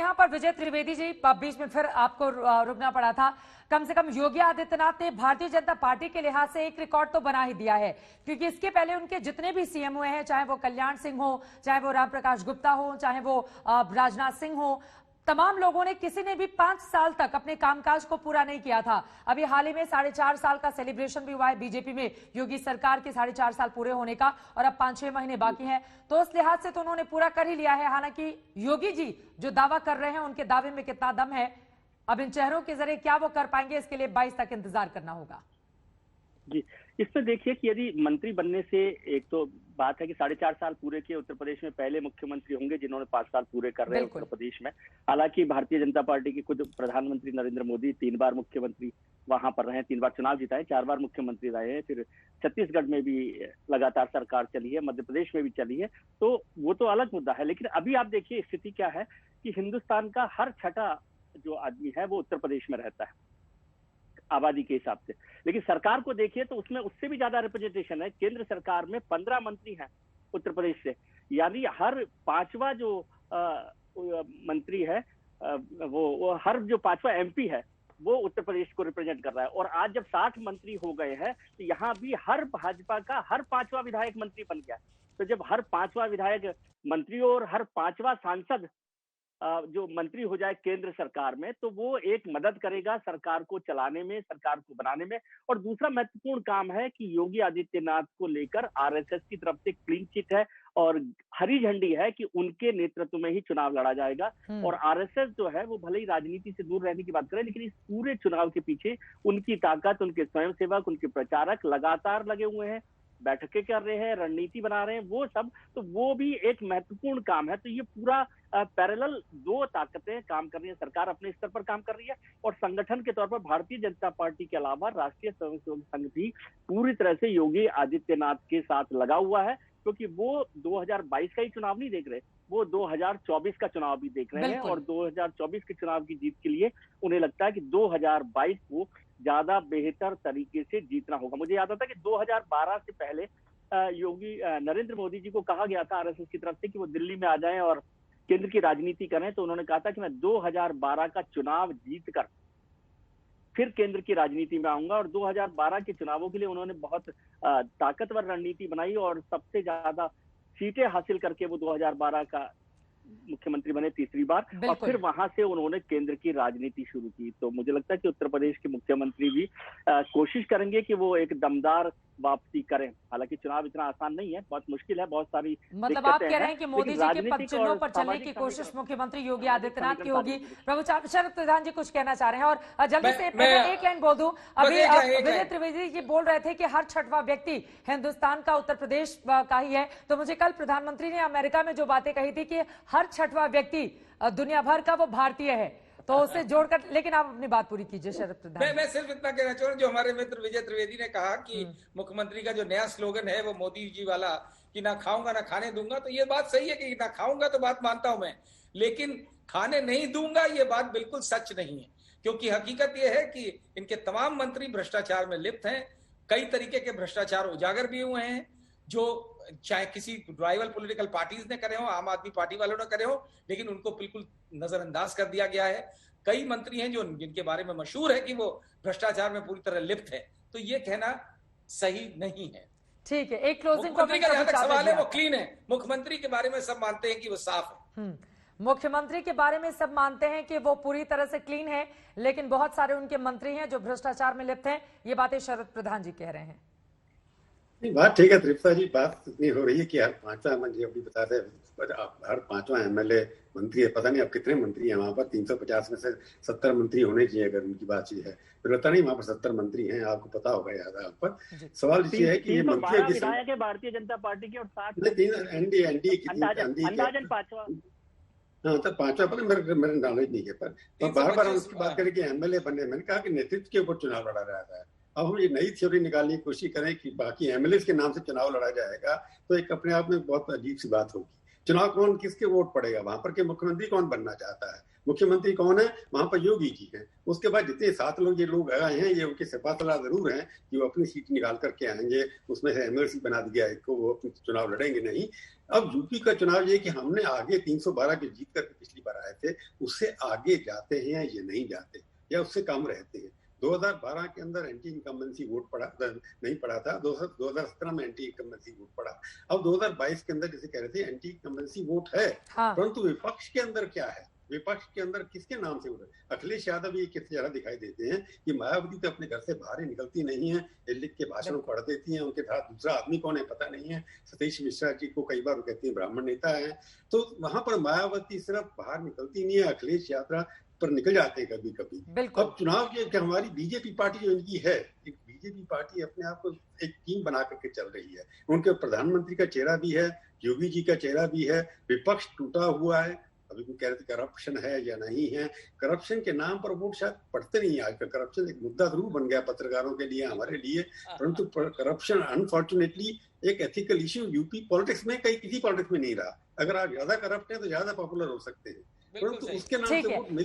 यहाँ पर विजय त्रिवेदी जी, बीच में फिर आपको रुकना पड़ा था। कम से कम योगी आदित्यनाथ ने भारतीय जनता पार्टी के लिहाज से एक रिकॉर्ड तो बना ही दिया है, क्योंकि इसके पहले उनके जितने भी सीएम हुए हैं, चाहे वो कल्याण सिंह हो, चाहे वो राम प्रकाश गुप्ता हो, चाहे वो राजनाथ सिंह हो, तमाम लोगों ने, किसी ने भी 5 साल तक अपने कामकाज को पूरा नहीं किया था। अभी हाल ही में 4.5 साल का सेलिब्रेशन भी हुआ है बीजेपी में, योगी सरकार के 4.5 साल पूरे होने का, और अब 5-6 महीने बाकी हैं। तो उस लिहाज से तो उन्होंने पूरा कर ही लिया है। हालांकि योगी जी जो दावा कर रहे हैं, उनके दावे में कितना दम है, अब इन चेहरों के जरिए क्या वो कर पाएंगे, इसके लिए 22 तक इंतजार करना होगा। जी, इसमें देखिए कि यदि मंत्री बनने से एक तो बात है कि 4.5 साल पूरे किए, उत्तर प्रदेश में पहले मुख्यमंत्री होंगे जिन्होंने 5 साल पूरे कर रहे हैं उत्तर प्रदेश में। हालांकि भारतीय जनता पार्टी के खुद प्रधानमंत्री नरेंद्र मोदी 3 बार मुख्यमंत्री वहां पर रहे हैं, 3 बार चुनाव जिताए, 4 बार मुख्यमंत्री रहे हैं। फिर छत्तीसगढ़ में भी लगातार सरकार चली है, मध्य प्रदेश में भी चली है, तो वो तो अलग मुद्दा है। लेकिन अभी आप देखिए स्थिति क्या है कि हिंदुस्तान का हर छठा जो आदमी है वो उत्तर प्रदेश में रहता है आबादी के हिसाब से। लेकिन सरकार को देखिए तो उसमें उससे भी ज्यादा रिप्रेजेंटेशन है। केंद्र सरकार में 15 मंत्री हैं उत्तर प्रदेश से, यानी हर 5वां जो मंत्री है वो हर जो 5वां एमपी है वो उत्तर प्रदेश को रिप्रेजेंट कर रहा है। और आज जब 60 मंत्री हो गए हैं तो यहाँ भी हर भाजपा का हर 5वां विधायक मंत्री बन गया। तो जब हर 5वां विधायक मंत्री और हर 5वां सांसद जो मंत्री हो जाए केंद्र सरकार में, तो वो एक मदद करेगा सरकार को चलाने में, सरकार को बनाने में। और दूसरा महत्वपूर्ण काम है कि योगी आदित्यनाथ को लेकर आरएसएस की तरफ से क्लीन चिट है और हरी झंडी है कि उनके नेतृत्व में ही चुनाव लड़ा जाएगा। और आरएसएस जो है वो भले ही राजनीति से दूर रहने की बात करे, लेकिन इस पूरे चुनाव के पीछे उनकी ताकत, उनके स्वयंसेवक, उनके प्रचारक लगातार लगे हुए हैं, बैठकें कर रहे हैं, रणनीति बना रहे हैं, वो सब, तो वो भी एक महत्वपूर्ण काम है। तो ये पूरा पैरेलल 2 ताकतें काम कर रही है। सरकार अपने स्तर पर काम कर रही है और संगठन के तौर पर भारतीय जनता पार्टी के अलावा राष्ट्रीय स्वयंसेवक संघ भी पूरी तरह से योगी आदित्यनाथ के साथ लगा हुआ है, क्योंकि वो 2022 का ही चुनाव नहीं देख रहे, वो 2024 का चुनाव भी देख रहे हैं। और 2024 के चुनाव की जीत के लिए उन्हें लगता है कि 2022 को ज्यादा बेहतर तरीके से जीतना होगा। मुझे याद आता है कि 2012 से पहले योगी नरेंद्र मोदी जी को कहा गया था आरएसएस की तरफ से कि वो दिल्ली में आ जाएं और केंद्र की राजनीति करें, तो उन्होंने कहा था कि मैं 2012 का चुनाव जीतकर फिर केंद्र की राजनीति में आऊंगा। और 2012 के चुनावों के लिए उन्होंने बहुत ताकतवर रणनीति बनाई और सबसे ज्यादा सीटें हासिल करके वो 2012 का मुख्यमंत्री बने तीसरी बार, और फिर वहां से उन्होंने केंद्र की राजनीति शुरू की। तो मुझे लगता है कि उत्तर प्रदेश के मुख्यमंत्री भी कोशिश करेंगे कि वो एक दमदार वापसी करें। हालांकि चुनाव इतना आसान नहीं है, बहुत मुश्किल है, बहुत सारी मतलब आप कह रहे हैं कि मोदी जी के पद चिन्हों पर चलने की कोशिश मुख्यमंत्री योगी आदित्यनाथ की होगी। प्रभु शरद प्रधान जी कुछ कहना चाह रहे हैं, और जल्दी से एक लाइन बोल दूं। अभी विजय त्रिवेदी जी बोल रहे थे कि हर 6वां व्यक्ति हिंदुस्तान का उत्तर प्रदेश का ही है। तो मुझे कल प्रधानमंत्री ने अमेरिका में जो बातें कही थी कि हर 6वां व्यक्ति दुनिया भर का वो भारतीय है, तो उससे जोड़कर, लेकिन आप अपनी बात पूरी कीजिए शरद प्रधान। मैं सिर्फ इतना कहना चाह रहा हूँ, जो हमारे मित्र विजय त्रिवेदी ने कहा कि मुख्यमंत्री का जो नया स्लोगन है वो मोदी जी वाला कि ना खाऊंगा ना खाने दूंगा, तो ये बात सही है कि ना खाऊंगा तो बात मानता हूं मैं, लेकिन खाने नहीं दूंगा ये बात बिल्कुल सच नहीं है। क्योंकि हकीकत ये है कि इनके तमाम मंत्री भ्रष्टाचार में लिप्त हैं, कई तरीके के भ्रष्टाचार उजागर भी हुए हैं, जो चाहे किसी राइवल पॉलिटिकल पार्टीज ने करे हो, आम आदमी पार्टी वालों ने करे हो, लेकिन उनको बिल्कुल नजरअंदाज कर दिया गया है। कई मंत्री हैं जो जिनके बारे में मशहूर है कि वो भ्रष्टाचार में पूरी तरह लिप्त है, तो ये कहना सही नहीं है। ठीक है, एक क्लोजिंग मुख्यमंत्री का जहां तक सवाल है वो क्लीन है, मुख्यमंत्री के बारे में सब मानते हैं कि वो साफ है। मुख्यमंत्री के बारे में सब मानते हैं कि वो पूरी तरह से क्लीन है, लेकिन बहुत सारे उनके मंत्री हैं जो भ्रष्टाचार में लिप्त हैं। ये बातें शरद प्रधान जी कह रहे हैं। बात ठीक है त्रिपुरा जी, बात इतनी हो रही है कि हर 5वां मंत्री अभी बता रहे, हर 5वां एमएलए मंत्री है, पता नहीं अब कितने मंत्री हैं वहां पर। 350 में से 70 मंत्री होने चाहिए अगर उनकी बात ये है, फिर पता नहीं वहां पर 70 मंत्री हैं, आपको पता होगा याद है आप पर। सवाल ये है कि ये मंत्री विधायक है भारतीय जनता पार्टी के और 60 अंदाजन 5वां, हाँ तो 5वां पर मेरे नॉलेज नहीं है, पर बार बार उसकी बात करें कि एमएलए बनने, मैंने कहा कि नेतृत्व के ऊपर चुनाव लड़ा रहा है। अब हम ये नई थ्योरी निकालने की कोशिश करें कि बाकी एमएलए के नाम से चुनाव लड़ा जाएगा, तो एक अपने आप में बहुत अजीब सी बात होगी। चुनाव कौन, किसके वोट पड़ेगा वहां पर, कि मुख्यमंत्री कौन बनना चाहता है, मुख्यमंत्री कौन है? वहां पर योगी जी हैं। उसके बाद जितने 7 लोग ये लोग आए हैं, ये उनके सिफातला जरूर हैं कि वो अपनी सीट निकाल करके आएंगे, उसमें से एमएलसी बना दिया एक को, वो अपनी चुनाव लड़ेंगे नहीं। अब यूपी का चुनाव ये कि हमने आगे 312 के जीत करके पिछली बार आए थे, उससे आगे जाते हैं ये नहीं जाते, या उससे कम रहते हैं। 2012 के अंदर एंटी इनकम्बेंसी वोट नहीं पड़ा था, 2017 में एंटी इनकम्बेंसी वोट पड़ा। अब 2022 के अंदर जैसे कह रहे थे एंटी इनकम्बेंसी वोट है, परंतु विपक्ष के अंदर क्या है? विपक्ष के अंदर किसके नाम से वोट है? अखिलेश यादव ये किस तरह दिखाई देते हैं कि मायावती तो अपने घर से बाहर ही निकलती नहीं है, लिख के भाषण पढ़ देती हैं, उनके साथ दूसरा आदमी कौन है पता नहीं है। सतीश मिश्रा जी को कई बार कहती है ब्राह्मण नेता है, तो वहां पर मायावती सिर्फ बाहर निकलती नहीं है, अखिलेश यात्रा पर निकल जाते हैं कभी कभी। अब चुनाव के हमारी बीजेपी पार्टी जो इनकी है, बीजेपी पार्टी अपने आप को एक टीम बना करके चल रही है। उनके प्रधानमंत्री का चेहरा भी है, योगी जी का चेहरा भी है, विपक्ष टूटा हुआ है। अभी भी कह रहे थे करप्शन है या नहीं है, करप्शन के नाम पर वोट शायद पढ़ते नहीं है आजकल। करप्शन एक मुद्दा जरूर बन गया पत्रकारों के लिए, हमारे लिए, परंतु करप्शन अनफॉर्चुनेटली एक एथिकल इश्यू यूपी पॉलिटिक्स में किसी पॉलिटिक्स में नहीं रहा। अगर आप ज्यादा करप्ट हैं तो ज्यादा पॉपुलर हो सकते हैं, परंतु उसके नाम से वोट